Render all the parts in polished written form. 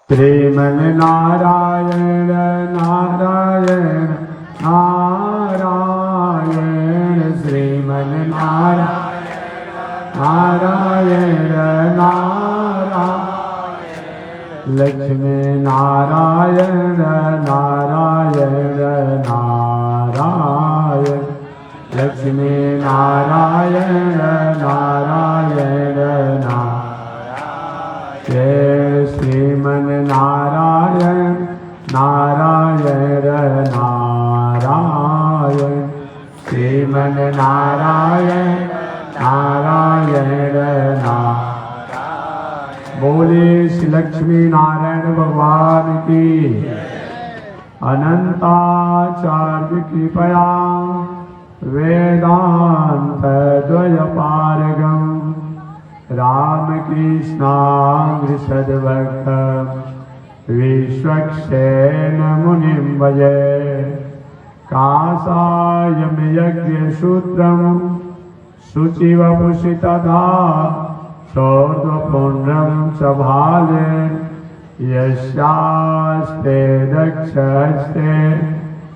श्रीमन नारायण नारायण नारायण श्रीमन नारायण नारायण नारायण लक्ष्मी नारायण नारायण नारायण लक्ष्मी नारायण नारायण नारायण श्रीमन नारायण नारायण नारायण श्रीमन नारायण नारायण नारायण। बोले श्री लक्ष्मी नारायण भगवान की अनंताचार्य कृपया वेदांत द्वयपारगम रामकृष्णामृषद्भक्त विश्वक्सेन मुनिं भजे काषायं यज्ञसूत्रं शुचिवपुषि तथा शौर्ध्वपुण्ड्रं सभाले यस्यास्ते दक्षहस्ते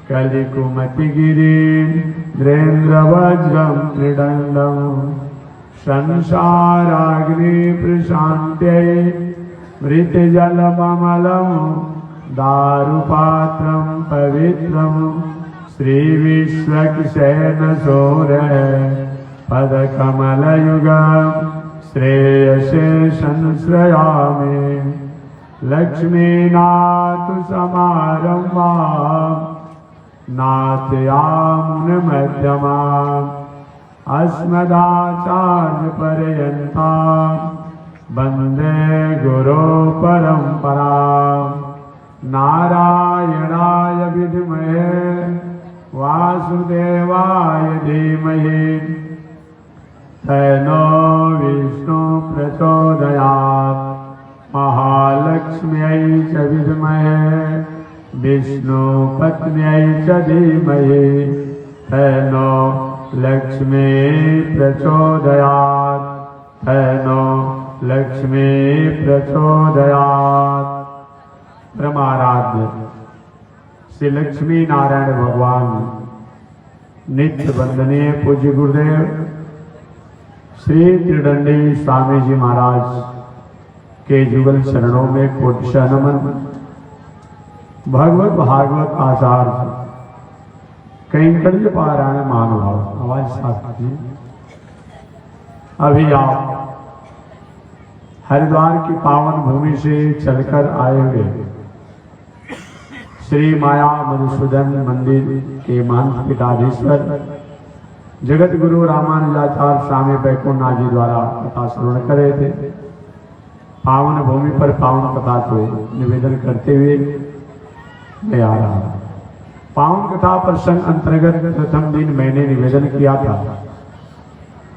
कलिकुमतिगिरीन्द्रेन्द्रवज्रं त्रिदण्डम् संसाराग्नि प्रशान्त्यै मृतजलममलं दारुपात्रं पवित्रं श्रीविश्वक्सेनसूरः पदकमलयुगं श्रेयसे संश्रयामि लक्ष्मीनाथसमारम्भां नाथयामुनमध्यमाम् अस्मदाचार्यपर्यन्तां वन्दे गुरुपरम्परां नारायणाय विद्महे वासुदेवाय धीमहि तन्नो विष्णु प्रचोदयात् महालक्ष्म्यै च विद्महे विष्णुपत्न्यै च धीमहि तन्नो लक्ष्मी प्रचोदयात् तन्नो लक्ष्मी प्रचोदयात्। परमाराध्य श्री लक्ष्मी नारायण भगवान नित्य वंदनीय पूज्य गुरुदेव श्री त्रिदंडी स्वामी जी महाराज के जुगल चरणों में कोटिशः नमन। भगवत भागवत आचार्य कैंकर्य पारायण महानुभाव आवाज साथ में अभी आप हरिद्वार की पावन भूमि से चलकर आए हुए श्री माया मधुसूदन मंदिर के महंत पीठाधीश्वर जगत गुरु रामानुजाचार्य स्वामी बैकुंठनाथ जी द्वारा कथा श्रवण कर रहे थे। पावन भूमि पर पावन कथा को निवेदन करते हुए मैं आ रहा हूं। पावन कथा प्रसंग अंतर्गत प्रथम दिन मैंने निवेदन किया था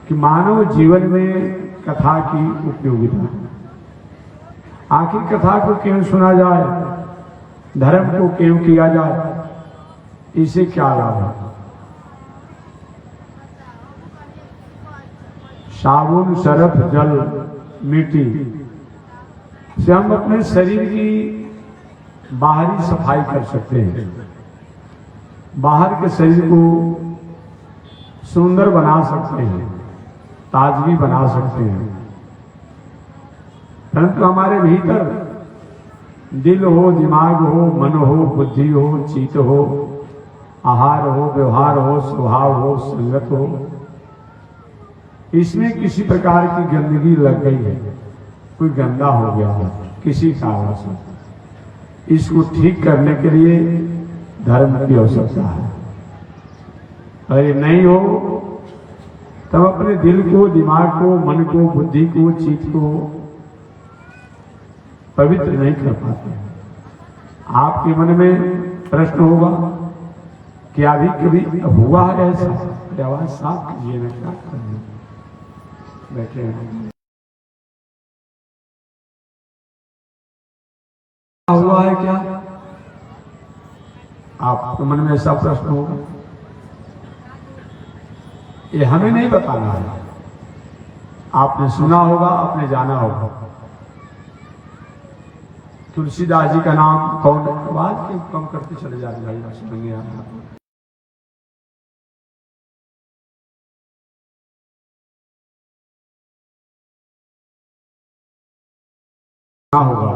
कि मानव जीवन में कथा की उपयोगिता, आखिर कथा को क्यों सुना जाए, धर्म को क्यों किया जाए, इसे क्या लाभ है। साबुन सरफ जल मिट्टी से हम अपने शरीर की बाहरी सफाई कर सकते हैं, बाहर के शरीर को सुंदर बना सकते हैं, ताजगी बना सकते हैं, परंतु हमारे भीतर दिल हो, दिमाग हो, मन हो, बुद्धि हो, चित्त हो, आहार हो, व्यवहार हो, स्वभाव हो, संगत हो, इसमें किसी प्रकार की गंदगी लग गई है, कोई गंदा हो गया है किसी कारण से, इसको ठीक करने के लिए धर्म की आवश्यकता है। अगर ये नहीं हो तब अपने दिल को, दिमाग को, मन को, बुद्धि को, चित्त को पवित्र नहीं कर पाते। आपके मन में प्रश्न होगा कि अभी कभी हुआ है ऐसा? आवाज साफ कीजिए ना, क्या कर रहे हैं? बैठे हैं, हुआ है क्या? आपके मन में ऐसा प्रश्न होगा, ये हमें नहीं बताना है, आपने सुना होगा, आपने जाना होगा। तुलसीदास जी का नाम कौन? आवाज क्यों कम करते चले जा रहे भाई, सुनेंगे आप। होगा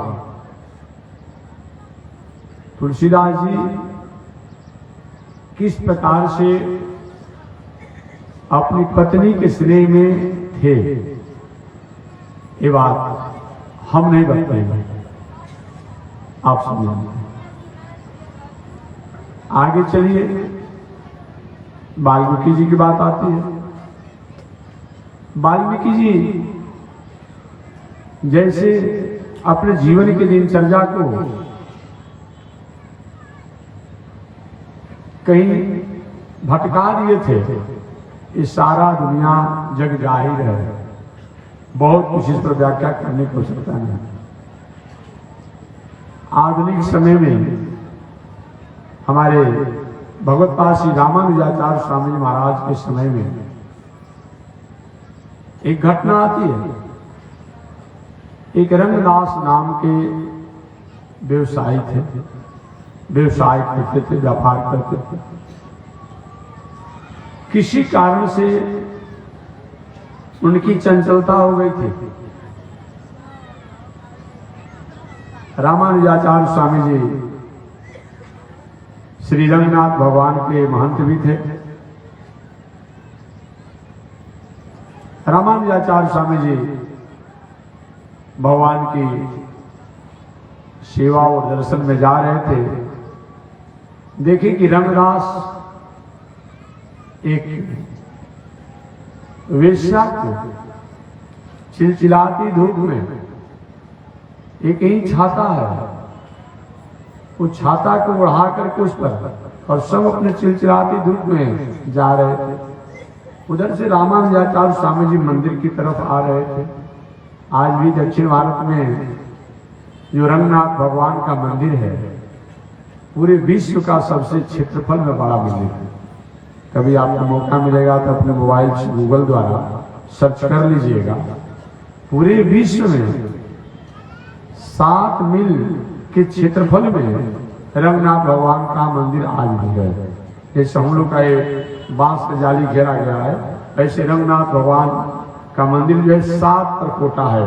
तुलसीदास जी किस प्रकार से अपनी पत्नी के स्नेह में थे, ये बात हम नहीं बताएंगे, आप सुनिए। आगे चलिए, वाल्मीकि जी की बात आती है। वाल्मीकि जी जैसे अपने जीवन की दिनचर्या को कहीं भटका दिए थे, ये सारा दुनिया जग जाहिर है, बहुत कुछ इस पर व्याख्या करने की आवश्यकता नहीं। आधुनिक समय में हमारे भगवत्पाद श्री रामानुजाचार्य स्वामी जी महाराज के समय में एक घटना आती है। एक रंगदास नाम के व्यवसायी थे, व्यवसाय करते थे, व्यापार करते थे। किसी कारण से उनकी चंचलता हो गई थी। रामानुजाचार्य स्वामी जी श्री रंगनाथ भगवान के महंत भी थे। रामानुजाचार्य स्वामी जी भगवान की सेवा और दर्शन में जा रहे थे। देखिए कि रंगदास एक वेश्या को चिलचिलाती धूप में, एक ही छाता है, वो छाता को बढ़ा करके उस पर, और सब अपने चिलचिलाती धूप में जा रहे थे। उधर से रामानुजाचार्य स्वामी जी मंदिर की तरफ आ रहे थे। आज भी दक्षिण भारत में जो रंगनाथ भगवान का मंदिर है, पूरे विश्व का सबसे क्षेत्रफल में बड़ा मंदिर है। कभी आपको मौका मिलेगा तो अपने मोबाइल से गूगल द्वारा सर्च कर लीजिएगा। पूरे विश्व में 7 मील के क्षेत्रफल में रंगनाथ भगवान का मंदिर आज भी है। जैसे हम लोग का ये बांस का जाली घेरा गया है, ऐसे रंगनाथ भगवान का मंदिर जो है 7 परकोटा है,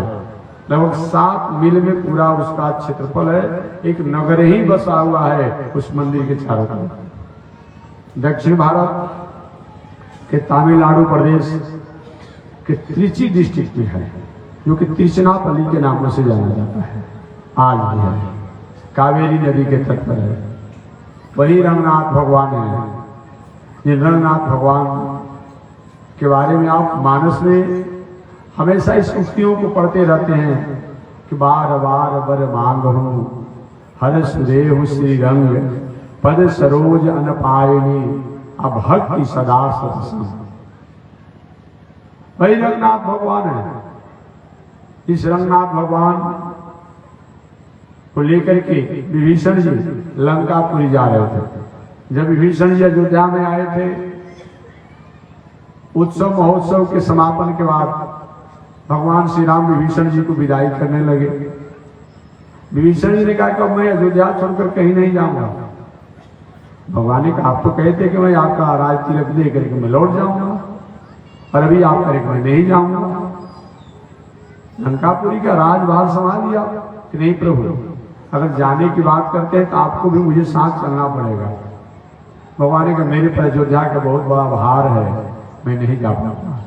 लगभग 7 मील में पूरा उसका क्षेत्रफल है। एक नगर ही बसा हुआ है उस मंदिर के चारों तरफ। दक्षिण भारत के तमिलनाडु प्रदेश के त्रिची डिस्ट्रिक्ट में है, जो कि तिरुचिरापल्ली के नाम से जाना जाता है। आज भी है, कावेरी नदी के तट पर है। वही रंगनाथ भगवान है। ये रंगनाथ भगवान के बारे में आप मानस में हमेशा इस उक्तियों को पढ़ते रहते हैं कि बार बार बर मांग हूँ, हर सुदेव श्री रंग, पद सरोज अनपायनी, अभक्ति सदा सत्संग। वही रंगनाथ भगवान है। इस रंगनाथ भगवान को लेकर के विभीषण जी लंकापुरी जा रहे थे। जब विभीषण जी अयोध्या में आए थे, उत्सव महोत्सव के समापन के बाद भगवान श्री राम विभीषण जी को विदाई करने लगे। विभीषण जी ने कहा कि मैं अयोध्या छोड़कर कहीं नहीं जाऊंगा। भगवान ने कहा आप तो कहते कि मैं आपका राज तिलक दे करके मैं लौट जाऊंगा, और अभी आप करें मैं नहीं जाऊंगा। लंकापुरी का राजभार संभाल लिया कि नहीं प्रभु, अगर जाने की बात करते हैं तो आपको भी मुझे साथ चलना पड़ेगा। भगवान ने कहा मेरे पर अयोध्या का बहुत बड़ा भार है, मैं नहीं जा पाऊंगा।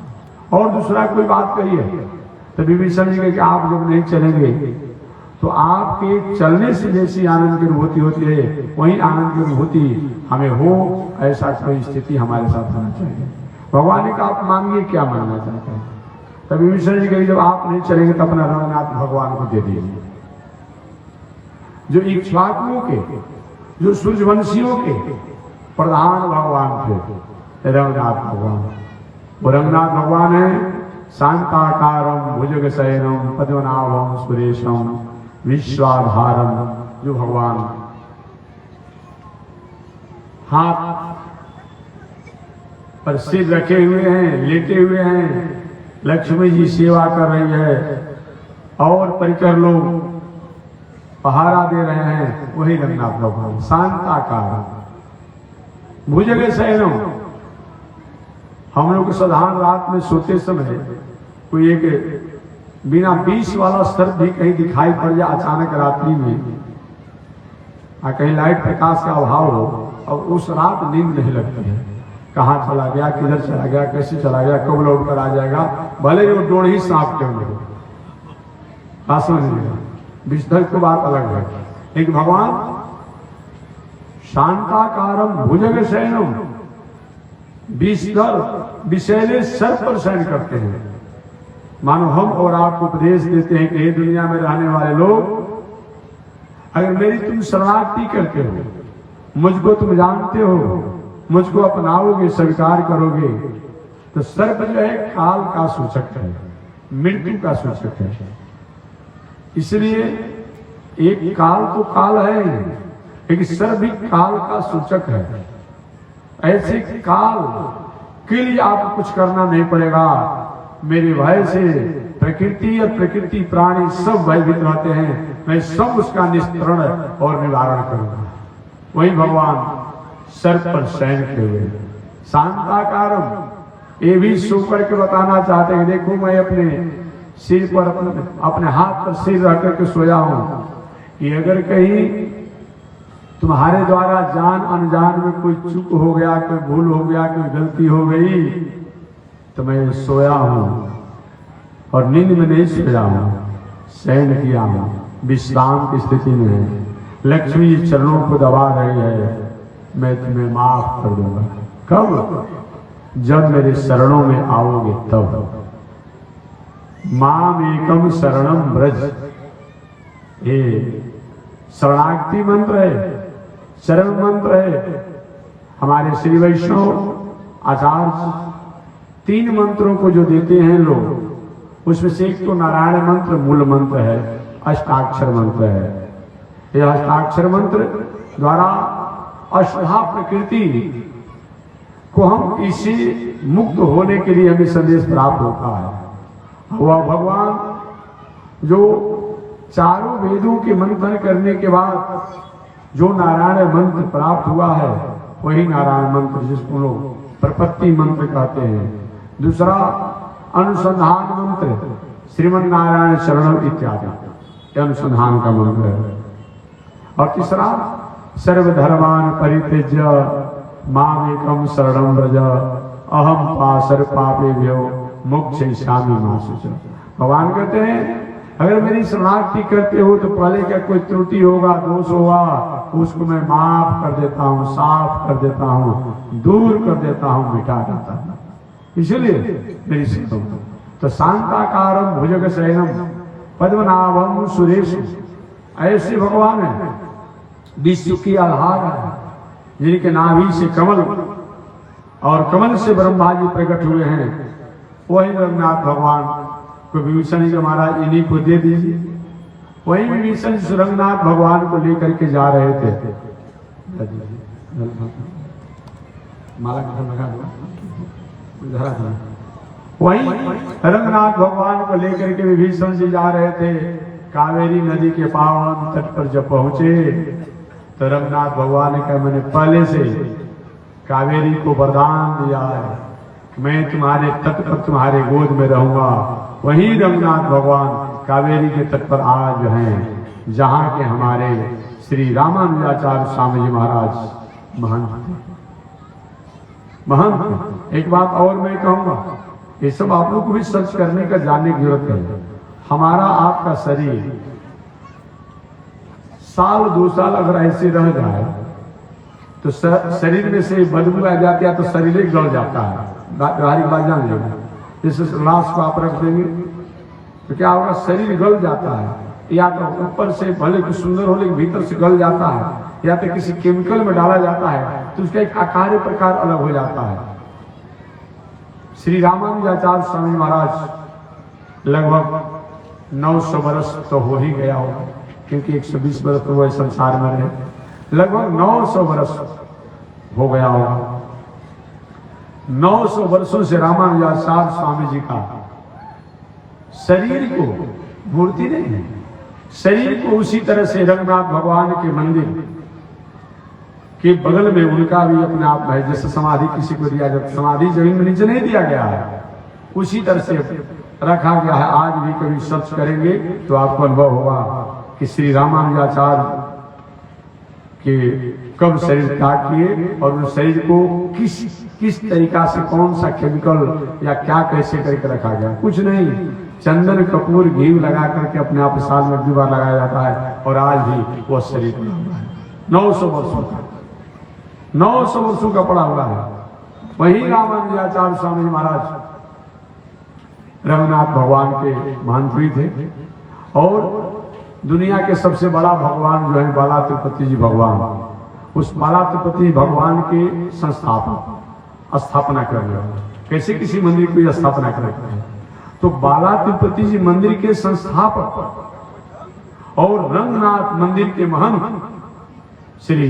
और दूसरा कोई बात कही है तो विभीषण जी कि आप जब नहीं चलेंगे तो आपके चलने से जैसी आनंद की अनुभूति होती है वही आनंद की अनुभूति हमें हो, ऐसा कोई स्थिति हमारे साथ होना चाहिए। भगवान ने कहा आप मांगिए क्या मांगना चाहते हैं। तब विभीषण जी कही जब आप नहीं चलेंगे तो अपना रंगनाथ भगवान को दे दीजिए। जो इक्ष्वाकुओं के, जो सूर्यवंशियों के प्रधान भगवान थे रंगनाथ भगवान, वो रंगनाथ भगवान है शांताकारम भुजग शयनम पद्मनाभम सुरेशम विश्वाधारम। जो भगवान हाथ पर सिर रखे हुए हैं, लेटे हुए हैं, लक्ष्मी जी सेवा कर रही है और परिकर लोग पहारा दे रहे हैं, वही रंगनाथ भगवान शांताकार भुजग शयनम। हम लोग साधारण रात में सोते समय कोई एक बिना बीस वाला सर्प भी कहीं दिखाई पड़ जाए अचानक रात्रि में, कहीं लाइट प्रकाश का अभाव हो और उस रात नींद नहीं लगती है, कहाँ चला गया, किधर चला गया, कैसे चला गया, कब लौट कर आ जाएगा, भले वो डोर ही सांप क्यों नहीं हो, समझ लीजिएगा विषधर की बात अलग है। लेकिन भगवान शांताकारम भुजग शयनम विषधर विषैले सर्प पर शयन करते हैं। मानो हम और आपको उपदेश देते हैं कि ये दुनिया में रहने वाले लोग अगर मेरी तुम शरणागति करते हो, मुझको तुम जानते हो, मुझको अपनाओगे, स्वीकार करोगे, तो सर्प जो है काल का सूचक है, मृत्यु का सूचक है। इसलिए एक काल तो काल है, एक सर्प भी काल का सूचक है। ऐसे काल के लिए आपको कुछ करना नहीं पड़ेगा। मेरे भय से प्रकृति और प्रकृति प्राणी सब भयभीत रहते हैं, मैं सब उसका निस्तरण और निवारण करूंगा। वही भगवान सर्प पर शयन किए हुए शांताकारम। ये भी सो करके बताना चाहते हैं, देखो मैं अपने सिर पर अपने हाथ पर सिर रख करके सोया हूं कि अगर कहीं तुम्हारे द्वारा जान अनजान में कोई चूक हो गया, कोई भूल हो गया, कोई गलती हो गई तो मैं सोया हूं और नींद में नहीं सोया हूं, शयन किया हूं, विश्राम की स्थिति में है। लक्ष्मी चरणों को दबा रही है, मैं तुम्हें माफ कर दूंगा। कब? जब मेरे शरणों में आओगे तब। माम एकम शरणम ब्रज, ये शरणागति मंत्र है, शरण मंत्र है। हमारे श्री वैष्णव आचार्य 3 मंत्रों को जो देते हैं लोग, उसमें से एक तो नारायण मंत्र मूल मंत्र है, अष्टाक्षर मंत्र है। यह अष्टाक्षर मंत्र द्वारा अष्टा प्रकृति को हम इसी मुक्त होने के लिए हमें संदेश प्राप्त होता है। वह भगवान जो चारों वेदों के मंथन करने के बाद जो नारायण मंत्र प्राप्त हुआ है, वही नारायण मंत्र जिसको लोग प्रपत्ति मंत्र कहते हैं। दूसरा अनुसंधान मंत्र श्रीमन नारायण शरणम इत्यादि अनुसंधान का मंत्र है। और तीसरा सर्वधर्मान परित्यज्य मामेकम शरणम व्रज अहम पाशर पापेभ्यो मोक्षयिष्यामि मा शुचः। भगवान कहते हैं अगर मेरी शरणागति करते हो तो पहले क्या कोई त्रुटि होगा, दोष होगा, उसको मैं माफ कर देता हूँ, साफ कर देता हूँ, दूर कर देता हूँ, मिटा देता हूँ। इसलिए मेरी शरण तो शांताकारम भुजग शयनम पद्मनाभम सुरेश, ऐसे भगवान है विश्व की आधार है, जिनके नाभि से कमल और कमल से ब्रह्मा जी प्रकट हुए हैं। वही रंगनाथ भगवान को विभीषण जी महाराज इन्हीं को दे दीजिए। वही विभीषण रंगनाथ भगवान को लेकर के जा रहे थे। माला लगा वही रंगनाथ भगवान को लेकर के विभीषण जी जा रहे थे। कावेरी नदी के पावन तट पर जब पहुंचे तो रंगनाथ भगवान ने कहा मैंने पहले से कावेरी को वरदान दिया है कि मैं तुम्हारे तट पर तुम्हारे गोद में रहूंगा। वही रंगनाथ भगवान कावेरी के तट पर आज हैं जहां के हमारे श्री रामानुजाचार्य स्वामी जी महाराज महंत। एक बात और मैं कहूंगा, ये सब आप लोग को भी सर्च करने का जानने की जरूरत है। हमारा आपका शरीर साल 2 साल अगर ऐसे रह जाए तो शरीर में से बदबू आ जाती है तो शरीर ही गल जाता है। व्यावहारिक बात जान लेना, जैसे लाश को आप रख देंगे तो क्या होगा, शरीर गल जाता है, या तो ऊपर से भले कुछ सुंदर हो लेकिन भीतर से गल जाता है, या तो किसी केमिकल में डाला जाता है तो उसका एक आकार प्रकार अलग हो जाता है। श्री रामानुजाचार्य स्वामी महाराज लगभग 900 वर्ष तो हो ही गया होगा, क्योंकि 120 वर्ष तो वह संसार में रहे, लगभग 900 वर्ष हो गया होगा। 900 वर्षों से रामानुजाचार्य स्वामी जी का शरीर को, मूर्ति नहीं है, शरीर को उसी तरह से रंगनाथ भगवान के मंदिर के बगल में उनका भी अपने आप है, जैसे समाधि किसी को दिया जाता, समाधि जमीन में नीचे नहीं दिया गया है, उसी तरह से रखा गया है। आज भी कभी सर्च करेंगे तो आपको अनुभव होगा कि श्री रामानुजाचार्य के कब शरीर त्याग किए और उस शरीर को किस तरीका से, कौन सा केमिकल या क्या कैसे करके रखा गया। कुछ नहीं, चंदन कपूर घी लगा करके अपने आप साल में 2 बार लगाया जाता है और आज भी वह शरीर 900 वर्षों का 900 वर्षों का पड़ा हुआ है। वही रामानुजाचार्य स्वामी महाराज रंगनाथ भगवान के महंत भी थे और दुनिया के सबसे बड़ा भगवान जो है बाला त्रिपति जी भगवान, उस बाला त्रिपति भगवान के स्थापना करने वाले। कैसे किसी मंदिर की स्थापना करते हैं तो बाला त्रिपति जी मंदिर के संस्थापक और रंगनाथ मंदिर के महंत श्री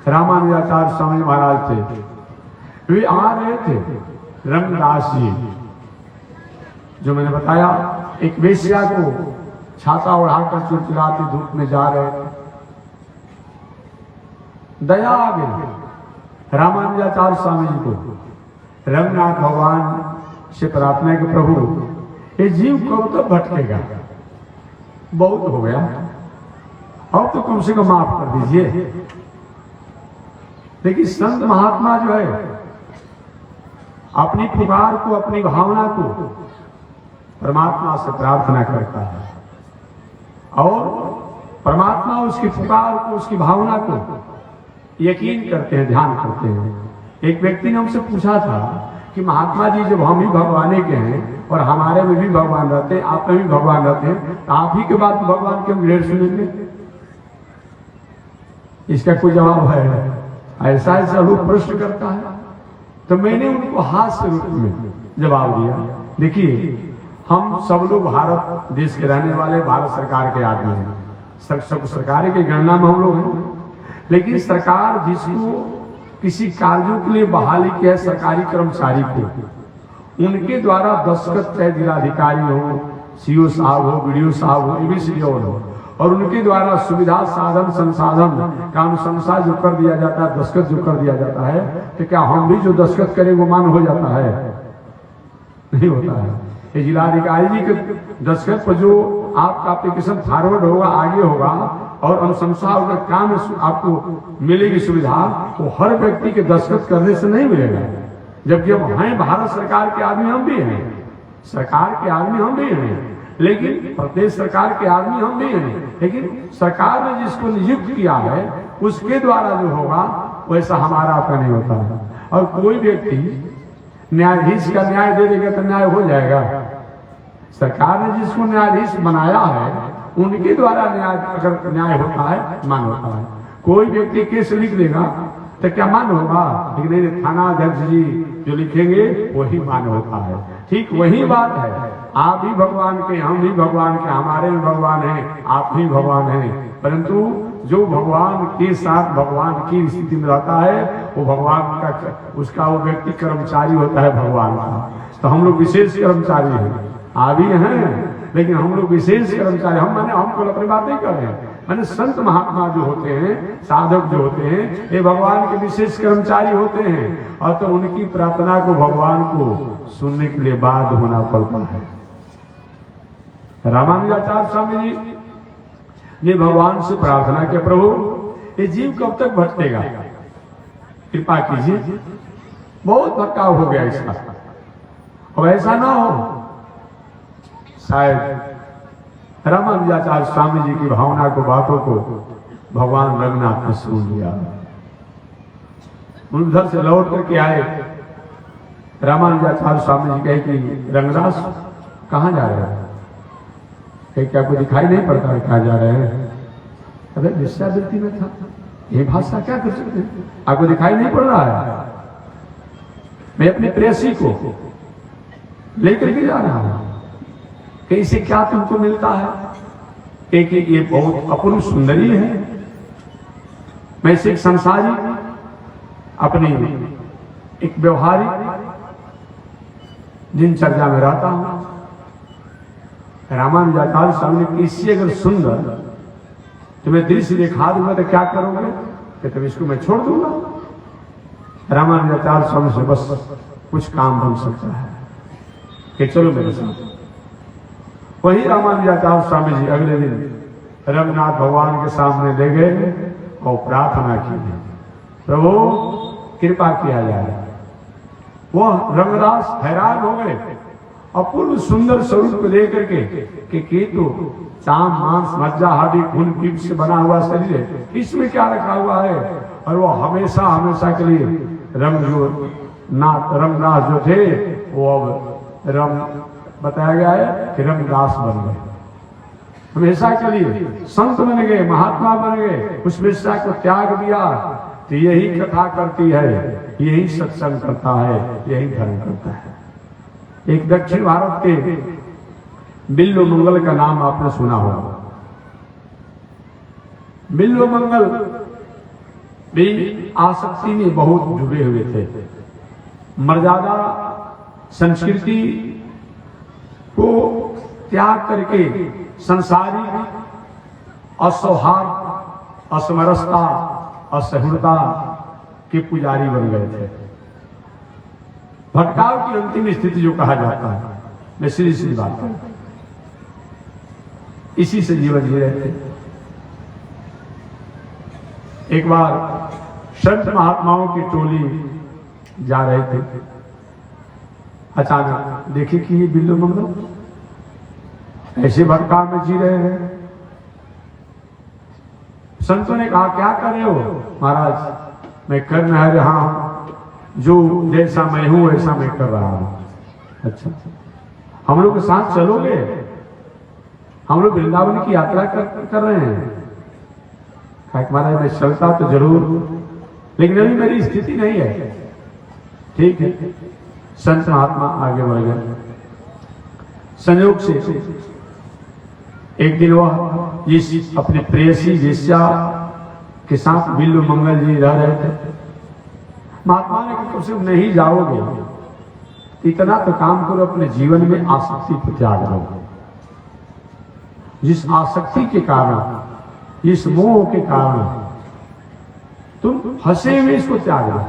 रामानुजाचार्य स्वामी महाराज थे। वे आ रहे थे, रंगदास जी जो मैंने बताया, एक वेश्या को छाता उड़ाकर चिड़चिड़ाती धूप में जा रहे थे। दया आ गई रामानुजाचार्य स्वामी जी को। रंगनाथ भगवान से प्रार्थना है कि प्रभु ये जीव कब तक भटकेगा, बहुत हो गया, अब तो कम से कम माफ कर दीजिए। लेकिन संत महात्मा जो है अपनी पुकार को, अपनी भावना को परमात्मा से प्रार्थना करता है और परमात्मा उसकी पुकार को, उसकी भावना को यकीन करते हैं, ध्यान करते हैं। एक व्यक्ति ने हमसे पूछा था कि महात्मा जी जब हम ही भगवान के हैं और हमारे में भी भगवान रहते हैं, आप में भी भगवान रहते हैं, तो आप ही के बाद भगवान के हम ढेर सुनेंगे? इसका कोई जवाब है? ऐसा ऐसा रूप प्रश्न करता है। तो मैंने उनको हास्य रूप में जवाब दिया, देखिए हम सब लोग भारत देश के रहने वाले, भारत सरकार के आदमी हैं, सब सरकार की गणना में हम लोग हैं, लेकिन सरकार जिसको किसी कार्यों के लिए बहाली किया है सरकारी कर्मचारी को, उनके द्वारा दस्तखत चाहे जिलाधिकारी हो, सीओ साहब हो, बीडीओ साहब हो, एबीसीडीओ हो, और उनके द्वारा सुविधा साधन संसाधन का अनुशंसा जो कर दिया जाता है, दस्तखत जो कर दिया जाता है, तो क्या हम भी जो दस्तखत करें वो मान हो जाता है? नहीं होता है। ये जिलाधिकारी जी के दस्तखत पर जो आपका एप्लीकेशन फॉरवर्ड होगा, आगे होगा और अनुशंसा होगा, काम आपको मिलेगी सुविधा, तो हर व्यक्ति के दस्तखत करने से नहीं मिलेगा। जबकि हम हैं भारत सरकार के आदमी, हम भी हैं, सरकार के आदमी हम भी हैं, लेकिन प्रदेश सरकार के आदमी हम भी हैं, लेकिन सरकार ने जिसको नियुक्त किया है उसके द्वारा जो होगा वैसा हमारा आपका नहीं होता है। और कोई व्यक्ति न्यायाधीश का न्याय दे देगा तो न्याय हो जाएगा? सरकार ने जिसको न्यायाधीश बनाया है उनके द्वारा न्याय, अगर न्याय होता है मान होता है। कोई व्यक्ति केस लिख देगा तो क्या मान होगा? लेकिन थाना अध्यक्ष जी जो लिखेंगे वही मान होता है। ठीक वही बात है, आप भी भगवान के, हम भी भगवान के, हमारे भी भगवान हैं, आप भी भगवान हैं, परंतु जो भगवान के साथ भगवान की स्थिति में रहता है वो भगवान का, उसका वो व्यक्ति कर्मचारी होता है भगवान का। तो हम लोग विशेष कर्मचारी हैं, आप भी हैं, लेकिन हम लोग विशेष कर्मचारी, हम केवल अपनी बात नहीं कर रहे हैं, मैंने संत महात्मा जो होते हैं, साधक जो होते हैं, ये भगवान के विशेष कर्मचारी होते हैं, और तो उनकी प्रार्थना को भगवान को सुनने के लिए बाध्य होना पड़ता है। रामानुजाचार्य स्वामी जी ने भगवान से प्रार्थना किया, प्रभु ये जीव कब तक भटकेगा, कृपा कीजिए, बहुत भटकाव हो गया इसका, अब ऐसा ना हो। शायद रामानुजाचार्य स्वामी जी की भावना को, बातों को भगवान रंगनाथ ने सुन लिया। उधर से लौट करके आए, रामानुजाचार्य स्वामी जी कहे कि रंगदास कहाँ जा रहे हैं? कहे क्या आपको दिखाई नहीं पड़ता है कहाँ जा रहे हैं? अरे वेश्यावृत्ति में था, ये भाषा क्या कर सकते हैं, आपको दिखाई नहीं पड़ रहा है? मैं अपनी प्रेयसी को लेकर के जा रहा हूं, कि इसे क्या तुमको मिलता है? कि ये बहुत अपूर्व सुंदरी है, मैं इसे एक संसारी, अपनी एक व्यवहारिक दिनचर्या में रहता हूं। रामानुजाचार्य स्वामी ने किसी अगर सुंदर तुम्हें दृश्य दिखा दूंगा तो क्या करोगे? कि तुम इसको मैं छोड़ दूंगा। रामानुजाचार्य स्वामी से बस कुछ काम बन सकता है कि चलो मेरे साथ। वही रामानुजाचार्य स्वामी जी अगले दिन रंगनाथ भगवान के सामने ले गए और प्रार्थना की, प्रभु कृपा किया जाए। वह रंगदास हैरान हो गए, अपूर्व सुंदर स्वरूप को लेकर के केतु चाम मांस मज्जा हड्डी खून पीप से बना हुआ शरीर है, इसमें क्या रखा हुआ है? और वो हमेशा हमेशा के लिए रंगनाथ जो थे वो अब रंग बताया गया है कि रंगदास बन गए, हमेशा के लिए संत बन गए, महात्मा बन गए, उस विषय को त्याग दिया। तो यही कथा करती है, यही सत्संग करता है, यही धर्म करता है। एक दक्षिण भारत के बिल्लो मंगल का नाम आपने सुना होगा। बिल्लो मंगल भी आसक्ति में बहुत जुड़े हुए थे, मर्यादा संस्कृति को त्याग करके संसारी असौहार्द, असमरसता, असहृदता के पुजारी बन गए थे। भटकाव की अंतिम स्थिति जो कहा जाता है, मैं सीधी सीधी बात करूं, इसी से जीवन जी रहे थे। एक बार संत महात्माओं की टोली जा रहे थे, अचानक देखे कि ये बिल्लो मंगल ऐसे भटकाव में जी रहे हैं। संतों ने कहा क्या कर रहे हो? महाराज मैं कर नहीं रहा हूं, जो जैसा मैं हूं वैसा मैं कर रहा हूं। अच्छा, हम लोग के साथ चलोगे? हम लोग वृंदावन की यात्रा कर रहे हैं। महाराज मैं चलता तो जरूर, लेकिन अभी मेरी स्थिति नहीं है। ठीक है, संत महात्मा आगे बढ़ गए। संयोग से एक दिन वह जिस अपने प्रेयसी वेश्या के साथ बिल्लो मंगल जी रह रहे थे, महात्मा ने कहा तुम नहीं जाओगे, इतना तो काम करो, अपने जीवन में आसक्ति को त्याग दो। जिस आसक्ति के कारण, इस मोह के कारण तुम फंसे हुए, इसको त्याग दो।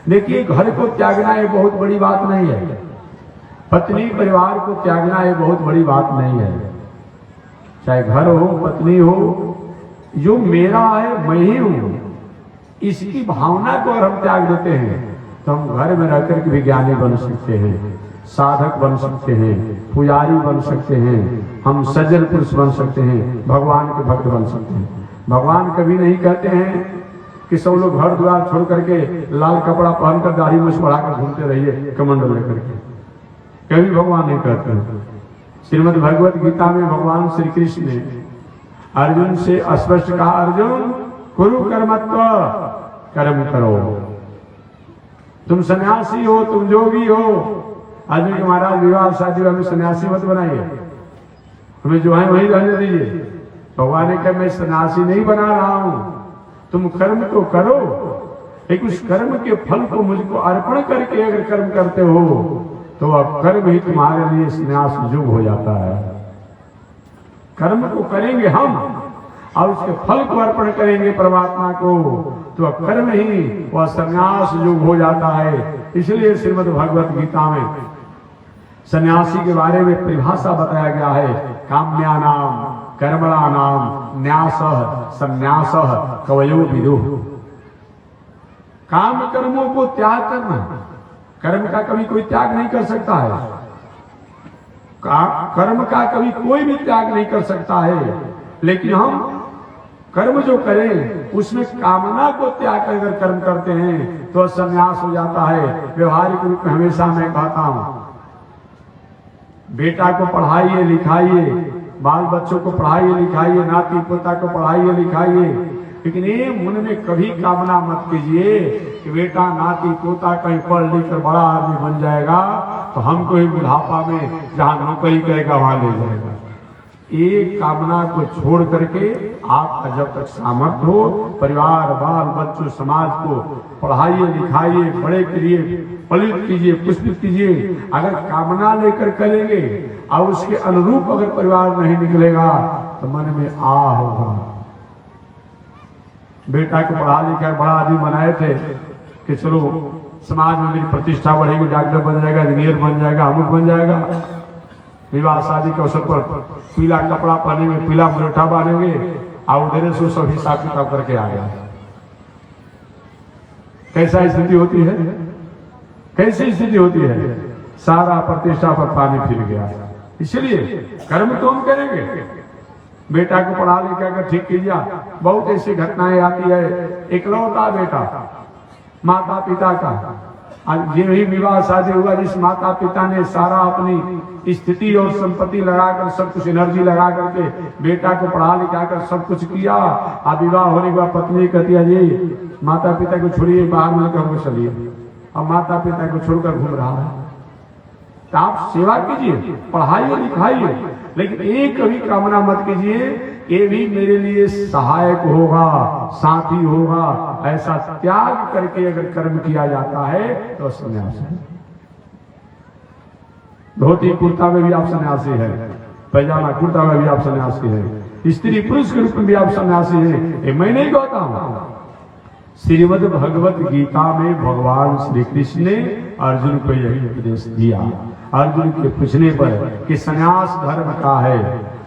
देखिए, घर को त्यागना ये बहुत बड़ी बात नहीं है, पत्नी परिवार को त्यागना ये बहुत बड़ी बात नहीं है। चाहे घर हो, पत्नी हो, जो मेरा है मैं ही हूं, इसकी भावना को अगर हम त्याग देते हैं तो हम घर में रहकर के विज्ञानी बन सकते हैं, साधक बन सकते हैं, पुजारी बन सकते हैं, हम सज्जन पुरुष बन सकते हैं, भगवान के भक्त बन सकते हैं। भगवान कभी नहीं कहते हैं कि सब लोग घर द्वार छोड़ करके लाल कपड़ा पहनकर दाढ़ी मूछ बढ़ाकर घूमते रहिए कमंडल लेकर के, कभी भगवान नहीं कहते हैं। श्रीमद् भगवत गीता में भगवान श्री कृष्ण ने अर्जुन से स्पष्ट कहा, अर्जुन कुरु कर्मत्व, कर्म करो। तुम सन्यासी हो, तुम जोगी हो। आदमी के महाराज विवाह शादी में सन्यासी मत बनाइए, हमें जो है वही रहने दीजिए। भगवान ने कहा मैं सन्यासी नहीं बना रहा हूं, तुम कर्म तो करो, लेकिन उस कर्म के फल को मुझको अर्पण करके अगर कर्म करते हो तो अब कर्म ही तुम्हारे लिए संन्यास युग हो जाता है। कर्म को करेंगे हम और उसके फल को अर्पण करेंगे परमात्मा को, तो कर्म ही वह संन्यास योग हो जाता है। इसलिए श्रीमद् भगवत गीता में सन्यासी के बारे में परिभाषा बताया गया है, काम्यानाम कर्मणानाम न्यासः संन्यासः कवयो विदुः। काम कर्मों को त्याग करना, कर्म का कभी कोई त्याग नहीं कर सकता है, कर्म का कभी कोई भी त्याग नहीं कर सकता है, लेकिन हम कर्म जो करें उसमें कामना को त्याग कर अगर कर्म करते हैं तो संन्यास हो जाता है। व्यवहारिक रूप में हमेशा मैं कहता हूं, बेटा को पढ़ाइए लिखाइए, बाल बच्चों को पढ़ाइए लिखाइए, नाती पोता को पढ़ाइए लिखाइए, लेकिन ये मन में कभी कामना मत कीजिए कि बेटा नाती पोता कहीं पढ़ लिख कर बड़ा आदमी बन जाएगा तो हमको ही बुढ़ापा में जहां नौकरी करेगा वहां ले जाएगा। एक कामना को छोड़ करके आपका जब तक सामर्थ्य हो, परिवार बाल बच्चों समाज को पढ़ाइए लिखाइए, बड़े करिए, पलित कीजिए, पुष्पित कीजिए। अगर कामना लेकर करेंगे और उसके अनुरूप अगर परिवार नहीं निकलेगा तो मन में आ होगा। बेटा को पढ़ा लिखा बड़ा आदमी बनाए थे कि चलो समाज में मेरी प्रतिष्ठा बढ़ेगी, डॉक्टर बन जाएगा, इंजीनियर बन जाएगा, अमुक बन जाएगा। विवाह शादी के अवसर पर पीला कपड़ा पहनेंगे, पीला मुरेठा बांधेंगे और उधर से सब हिसाब किताब करके आ गया। कैसा स्थिति होती है, कैसी स्थिति होती है, सारा प्रतिष्ठा पर पानी फिर गया। इसलिए कर्म तो हम करेंगे, बेटा को पढ़ा लिखा कर ठीक कीजिए। बहुत ऐसी घटनाएं आती है, इकलौता बेटा माता पिता का, आज ये ही विवाह शादी हुआ जिस माता पिता ने सारा अपनी स्थिति और संपत्ति लगाकर, सब कुछ एनर्जी लगा करके बेटा को पढ़ा लिखा कर सब कुछ किया। अब विवाह होने के बाद पत्नी कहती है जी माता पिता को छोड़िए, बाहर मिलकर हमको चलिए। अब माता पिता को छोड़कर घूम रहा है, तो आप सेवा कीजिए, पढ़ाइए लिखाइए, लेकिन एक कभी कामना मत कीजिए ये भी मेरे लिए सहायक होगा, साथी होगा। ऐसा त्याग करके अगर कर्म किया जाता है तो सन्यास है। धोती कुर्ता में भी आप सन्यासी है, पैजामा कुर्ता में भी आप सन्यासी है, स्त्री पुरुष के रूप में भी आप सन्यासी है। ये मैं नहीं कहता हूं, श्रीमद् भगवत गीता में भगवान श्री कृष्ण ने अर्जुन को यही उपदेश दिया। अर्जुन के पूछने पर कि सन्यास धर्म का है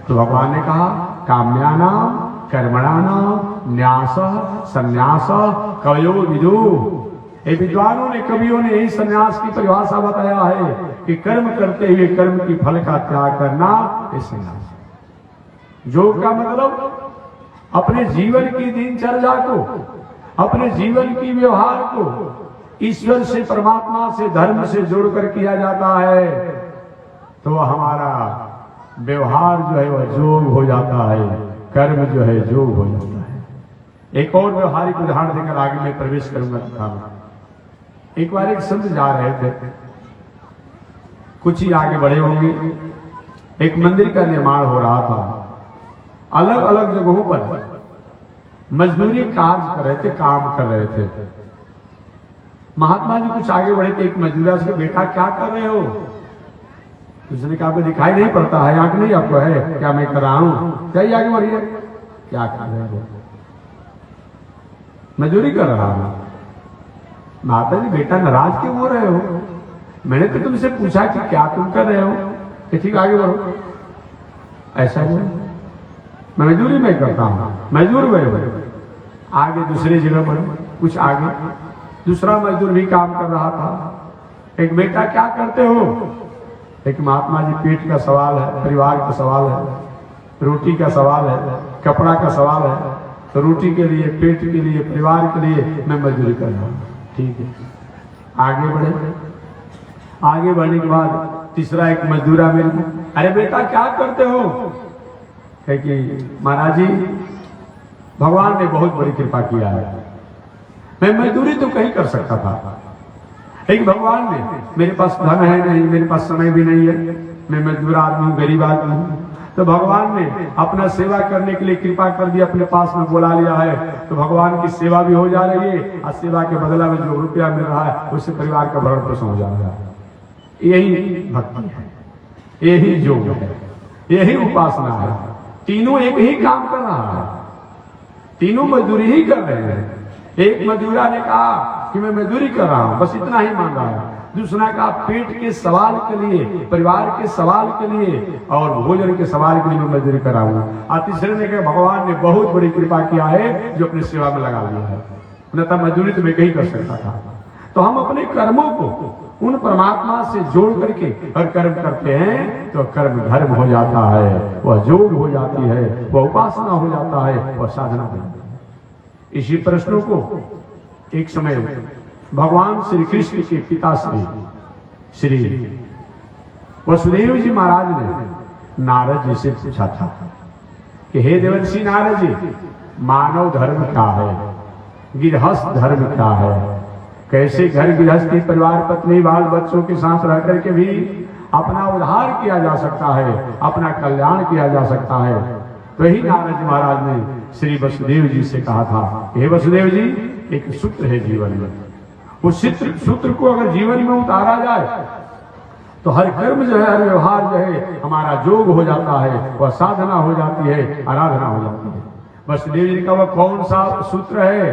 तो भगवान ने कहा काम्यानाम कर्मणानाम न्यासः संन्यासः कवयो विदुः। ये विद्वानों ने, कवियों ने यही सन्यास की परिभाषा बताया है कि कर्म करते हुए कर्म की फल का त्याग करना ये सन्यास। योग का मतलब अपने जीवन की दिनचर्या को, अपने जीवन की व्यवहार को ईश्वर से, परमात्मा से, धर्म से जोड़कर किया जाता है तो हमारा व्यवहार जो है वह योग हो जाता है, कर्म जो है योग हो जाता है। एक और व्यवहारिक उदाहरण देकर आगे मैं प्रवेश करूंगा कथा में। एक बार एक संत जा रहे थे, कुछ ही आगे बढ़े होंगे, एक मंदिर का निर्माण हो रहा था। अलग अलग जगहों पर मजदूरी कार्य कर रहे थे, काम कर रहे थे। महात्मा जी कुछ आगे बढ़े थे, एक मजदूर उसके बेटा क्या कर रहे हो? उसने कहा आपको दिखाई नहीं पड़ता है, आंख नहीं आपको है क्या मैं कर रहा हूं? क्या आगे बढ़िए, क्या कर रहे हो? मजदूरी कर रहा हूं। माता जी बेटा नाराज क्यों हो रहे हो? मैंने तो तुमसे पूछा कि क्या तुम कर रहे हो? कि ठीक आगे बढ़ो। ऐसा नहीं, मैं मजदूरी में करता हूं, मजदूर बढ़े। आगे दूसरी जगह बढ़ो, कुछ आगे दूसरा मजदूर भी काम कर रहा था। एक बेटा क्या करते हो? एक महात्मा जी पेट का सवाल है, परिवार का सवाल है, रोटी का सवाल है, कपड़ा का सवाल है, तो रोटी के लिए, पेट के लिए, परिवार के लिए मैं मजदूरी कर रहा हूँ। ठीक है, आगे बढ़े। आगे बढ़ने के बाद तीसरा एक मजदूरा मेरे को, अरे बेटा क्या करते हो? है कि महाराज जी भगवान ने बहुत बड़ी कृपा किया है, मैं मजदूरी तो कहीं कर सकता था, लेकिन भगवान ने, मेरे पास धन है नहीं, मेरे पास समय भी नहीं है, मैं मजदूर आदमी हूँ, गरीब आदमी हूँ, तो भगवान ने अपना सेवा करने के लिए कृपा कर दिया, अपने पास में बुला लिया है, तो भगवान की सेवा भी हो जा रही है और सेवा के बदला में जो रुपया मिल रहा है उससे परिवार का भरण पोषण हो जा रहा है। यही भक्ति है, यही योग है, यही उपासना है। तीनों एक ही काम कर रहा है, तीनों मजदूरी ही कर रहे हैं। एक मजदूरा ने कहा कि मैं मजदूरी कर रहा हूं, बस इतना ही मांगा है। दूसरा कहा पेट के सवाल के लिए, परिवार के सवाल के लिए और भोजन के सवाल के लिए मैं मजदूरी कर रहा हूं। और तीसरे ने कहा भगवान ने बहुत बड़ी कृपा किया है जो अपनी सेवा में लगा लिया है, न तो मजदूरी तो मैं कहीं कर सकता था। तो हम अपने कर्मों को उन परमात्मा से जोड़ करके और कर्म करते हैं तो कर्म धर्म हो जाता है, वह योग हो जाती है, वह उपासना हो जाता है, वह साधना हो जाती है। इसी प्रश्नों को एक समय भगवान श्री कृष्ण के पिता श्री वसुदेव जी महाराज ने नारद जी से पूछा था कि हे देवर्षि नारद जी, मानव धर्म क्या है, गृहस्थ धर्म क्या है, कैसे घर गृहस्थी परिवार पत्नी बाल बच्चों के साथ रह करके भी अपना उद्धार किया जा सकता है, अपना कल्याण किया जा सकता है। तो ही नारद जी महाराज ने श्री वसुदेव जी से कहा था, हे वसुदेव जी, एक सूत्र है जीवन में, उस सूत्र को अगर जीवन में उतारा जाए तो हर कर्म जो है, हर व्यवहार जो है हमारा योग हो जाता है, वह साधना हो जाती है, आराधना हो जाती है। वसुदेव जी का वह कौन सा सूत्र है?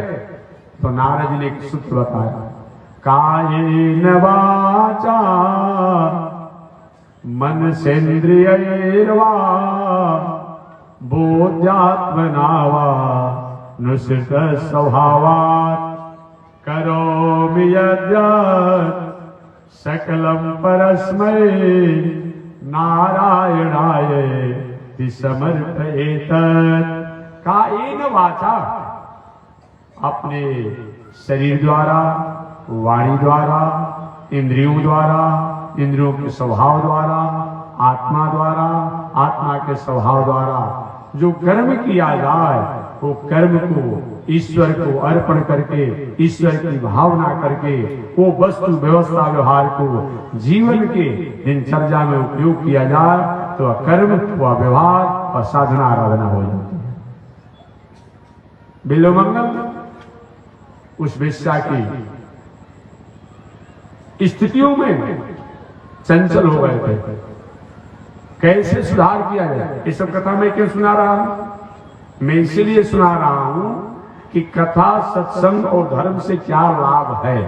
तो नारद जी ने एक सूत्र बताया, कायेन वाचा मनसेन्द्रियैर्वा बोध्यात्मना वा नुसृत स्वभावात् करोमि यद्यत् सकलं परस्मै नारायणाय समर्पयेत्। कायेन वाचा, अपने शरीर द्वारा, वाणी द्वारा, इंद्रियों द्वारा, इंद्रियों के स्वभाव द्वारा, आत्मा द्वारा, आत्मा के स्वभाव द्वारा जो कर्म किया जाए, वो कर्म को ईश्वर को अर्पण करके, ईश्वर की भावना करके, वो वस्तु व्यवस्था व्यवहार को जीवन के दिनचर्या में उपयोग किया जाए तो वह कर्म, वह व्यवहार और साधना आराधना हो जाती है। बिल्वमंगल उस वेश्या की स्थितियों में चंचल हो गए थे, कैसे सुधार किया जाए। ये सब कथा मैं क्यों सुना रहा हूं? मैं इसलिए सुना रहा हूं कि कथा, सत्संग और धर्म से क्या लाभ है,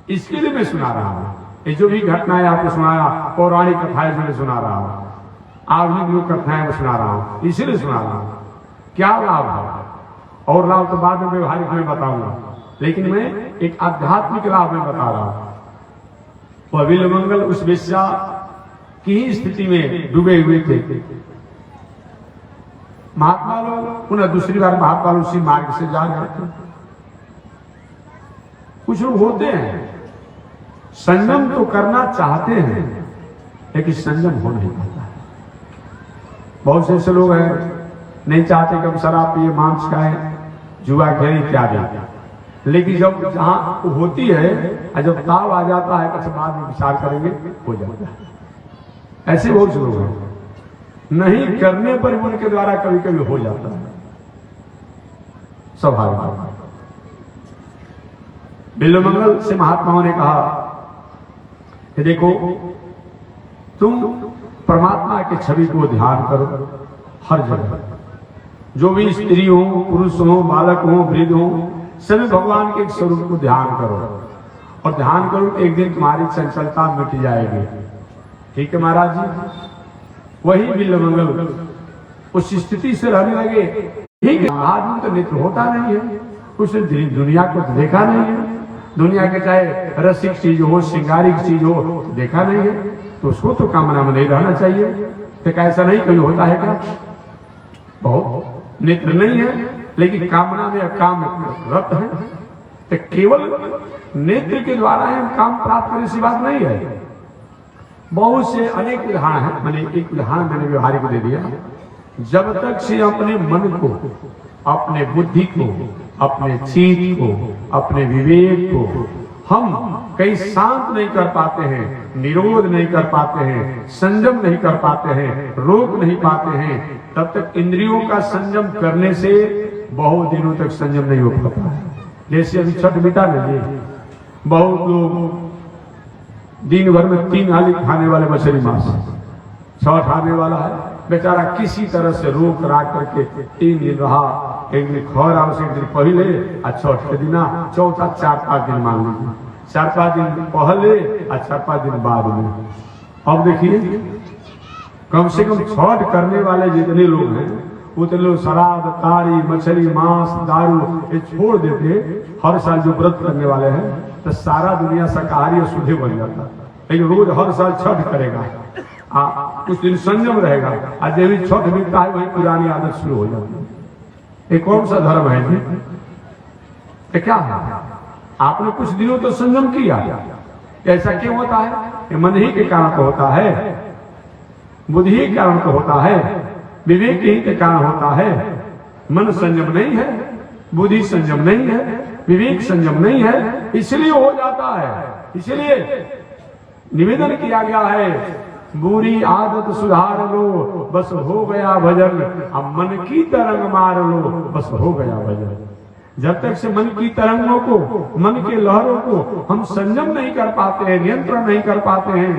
इसके लिए मैं सुना रहा हूं। ये जो भी घटनाएं आपको सुनाया, पौराणिक कथाएं मैं सुना रहा हूं, आधुनिक लोक कथाएं मैं सुना रहा हूं, इसीलिए सुना रहा हूं। क्या लाभ है और लाभ तो बाद में व्यवहारिक में बताऊंगा, लेकिन मैं एक आध्यात्मिक लाभ में बता रहा हूं। वह बिल्वमंगल उस वेश्या की ही स्थिति में डूबे हुए थे। महात्मा लोग पुनः दूसरी बार महात्मा लोग उसी मार्ग से जा रहे थे। कुछ लोग होते हैं संयम तो करना चाहते हैं लेकिन संयम हो नहीं पाता है। बहुत से ऐसे लोग हैं नहीं चाहते कि हम शराब पिए, मांस खाएं, जुआ खेलें इत्यादि, लेकिन जब जहां होती है और जब ताव आ जाता है तो बाद में विचार करेंगे, हो जाता है। ऐसे बहुत से लोग हैं, नहीं करने पर उनके द्वारा कभी कभी हो जाता है, स्वाभाविक। बिल्वमंगल से महात्माओं ने कहा कि देखो, तुम परमात्मा की छवि को ध्यान करो हर जगह, जो भी स्त्री हो, पुरुष हो, बालक हो, वृद्ध हो, सभी भगवान के एक स्वरूप को ध्यान करो और ध्यान करो, एक दिन तुम्हारी चंचलता मिट जाएगी। ठीक है महाराज जी। वही बिल्वमंगल उस स्थिति से रहने लगे। ठीक है, आदमी तो नेत्र होता नहीं है, उसने दुनिया को तो देखा नहीं है, दुनिया के चाहे रसिक चीज हो, श्रृंगारिक चीज हो, देखा नहीं है, तो उसको तो कामना में नहीं रहना चाहिए। तो ऐसा नहीं कभी होता है क्या? बहुत नेत्र नहीं है लेकिन कामना में काम रत है, तो केवल नेत्र के द्वारा हम काम प्राप्त करें ऐसी बात नहीं है। बहुत से अनेक उदाहरण है, मैंने एक उदाहरण मैंने व्यवहारिक दे दिया। जब तक से अपने मन को, अपने बुद्धि को, अपने चित्त को, अपने विवेक को हम कहीं शांत नहीं कर पाते हैं, निरोध नहीं कर पाते हैं, संयम नहीं कर पाते हैं, रोक नहीं पाते हैं, तब तक इंद्रियों का संयम करने से बहुत दिनों तक संयम नहीं हो पाता है। जैसे अभी छठ बीता नहीं, बहुत लोग दिन भर में 3 हाली खाने वाले मछली मांस, छठ आने वाला है, बेचारा किसी तरह से रोक राक करके 3 दिन रहा। एक दिन खर आओ से एक दिन पहले आ छठ दिन चौथा 4-5 दिन मान लीजिए, 4-5 दिन पहले और 4-5 दिन बाद में। अब देखिए कम से कम छठ करने वाले जितने लोग हैं उतने लोग शराब, ताड़ी, मछली, मांस, दारू ये छोड़ देते। हर साल जो व्रत करने वाले हैं तो सारा दुनिया शाकाहारी और शुद्ध बन जाता, लेकिन रोज हर साल छठ करेगा, कुछ दिन संयम रहेगा, आज जब भी छठ मिलता है वही पुरानी आदत शुरू हो जाती है। ये कौन सा धर्म है जी? ये क्या है? आपने कुछ दिनों तो संयम किया, ऐसा क्यों होता है? ये मन ही के कारण तो होता है, बुद्धि के कारण तो होता है, विवेक ही के कारण होता है। मन संयम नहीं है, बुद्धि संयम नहीं है, विवेक संयम नहीं है, इसलिए हो जाता है। इसलिए निवेदन किया गया है, बुरी आदत सुधार लो बस हो गया भजन, अब मन की तरंग मार लो बस हो गया भजन। जब तक से मन की तरंगों को, मन के लहरों को हम संयम नहीं कर पाते हैं, नियंत्रण नहीं कर पाते हैं,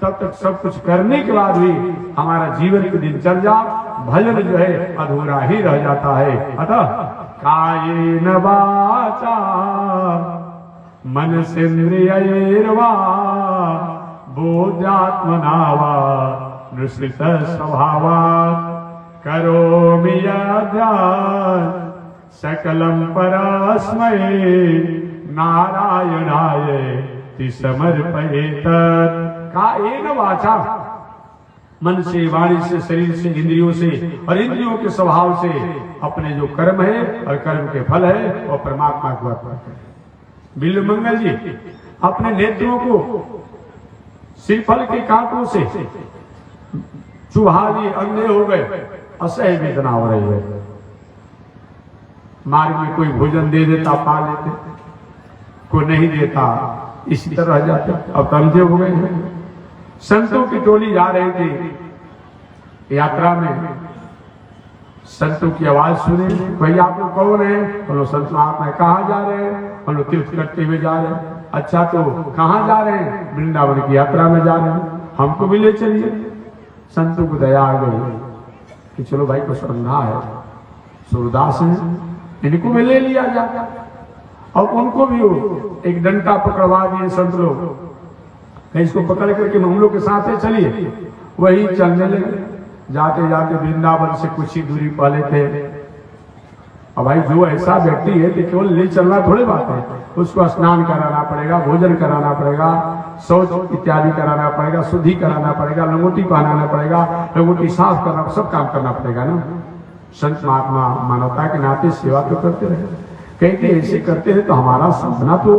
तब तक सब कुछ करने के बाद भी हमारा जीवन की दिनचर्या भजन जो है अधूरा ही रह जाता है। अतः कायेन वाचा मनसेन्द्रियैर्वा बोध्यात्मना वा निश्चित स्वभावात् करोमि यद्यत् सकलं परस्मै नारायणाय समर्पयेत्। कायेन वाचा, मन से, वाणी से, शरीर से, इंद्रियों से और इंद्रियों के स्वभाव से अपने जो कर्म है और कर्म के फल है वो परमात्मा को अर्पण करें। बिल्व मंगल जी अपने नेत्रों को श्रीफल के कांटों से चुभा लिए, अंधे हो गए, असह्य वेदना हो रही है। मार्ग में कोई भोजन दे देता पा लेते, कोई नहीं देता इसी तरह रह जाते, अब अंधे हो गए हैं। संतों की टोली जा रही थी यात्रा में, संतों की आवाज सुने, भाई आप लोग कौन है? बोलो संत महात्मा। कहाँ जा रहे हैं? बोलो तीर्थ करते हुए जा रहे हैं। अच्छा तो कहाँ जा रहे हैं? वृंदावन की यात्रा में जा रहे हैं, हमको भी ले चलिए। संतों को दया आ गई कि चलो भाई को श्रद्धा है, सूरदास है, इनको भी ले लिया जाता। और उनको भी एक डंडा पकड़वा दिए संत लोग, इसको पकड़ करके हम लोग के साथ ही चलिए। वही चलने लगे, जाते जाते वृंदावन से कुछ ही दूरी पहले थे। अब भाई जो ऐसा व्यक्ति है तो केवल ले चलना थोड़ी बात है, उसको स्नान कराना पड़ेगा, भोजन कराना पड़ेगा, शौच इत्यादि कराना पड़ेगा, शुद्धि कराना पड़ेगा, लंगोटी पहनाना पड़ेगा, लंगोटी साफ करना, सब काम करना पड़ेगा ना। संत महात्मा मानवता के नाते सेवा तो करते रहे, कहते ऐसे करते हैं तो हमारा साधना तो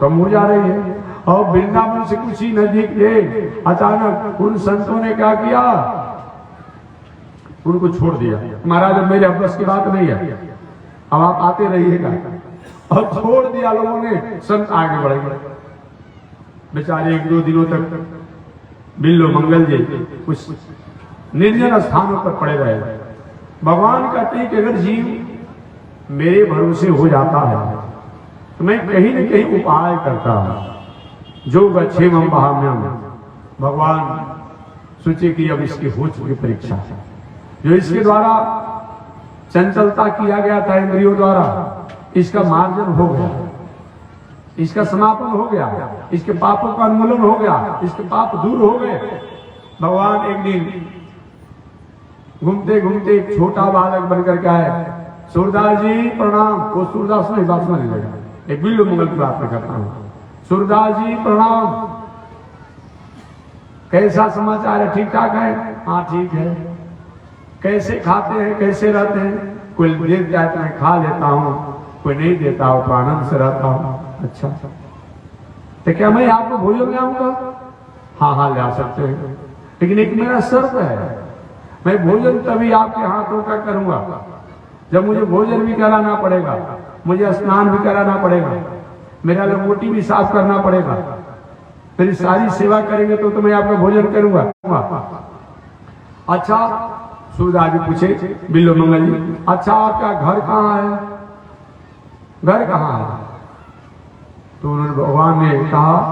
कम हो जा रही है। और वृंदावन से कुछ ही नजदीक थे, अचानक उन संतों ने क्या किया, उनको छोड़ दिया। महाराज अब मेरे बस की बात नहीं है, अब आप आते रहिएगा। और छोड़ दिया लोगों ने, संत आगे बढ़ गए। बेचारे 1-2 दिनों तक बिल्व मंगल जी कुछ निर्जन स्थानों पर पड़े रहे। भगवान कहते हैं कि अगर जीव मेरे भरोसे हो जाता है तो मैं कहीं न कहीं उपाय करता हूं, जो गच्छेमं वहाम्यहम्। भगवान सोचे कि अब इसकी हो चुकी परीक्षा, जो इसके द्वारा चंचलता किया गया था इंद्रियों द्वारा, इसका मार्जन हो गया, इसका समापन हो गया, इसके पापों का उन्मूलन हो गया, इसके पाप दूर हो गए। भगवान एक दिन घूमते घूमते एक छोटा बालक बनकर के आए। सूरदास जी प्रणाम। वो सूरदास नहीं, बात नहीं लगा, एक बिल्व मंगल की बात में करता हूँ। सूरदास जी प्रणाम, कैसा समाचार है? ठीक ठाक है? हाँ ठीक है। कैसे खाते हैं, कैसे रहते हैं? कोई दे जाता है खा लेता हूँ, कोई नहीं देता हो तो आनंद से रहता हूँ। अच्छा तो क्या मैं आपको भोजन ले आऊंगा? हाँ हाँ ले आ सकते हैं, लेकिन एक मेरा शर्त है, मैं भोजन तभी आपके हाथों का करूंगा जब मुझे भोजन भी कराना पड़ेगा, मुझे स्नान भी कराना पड़ेगा, मेरा लंगोटी भी साफ करना पड़ेगा, मेरी सारी सेवा करेंगे तो मैं आपका भोजन करूंगा। अच्छा सूरदास जी पूछे बिल्व मंगल जी, अच्छा आपका घर कहाँ है? घर कहाँ है? तो उन्होंने भगवान ने कहा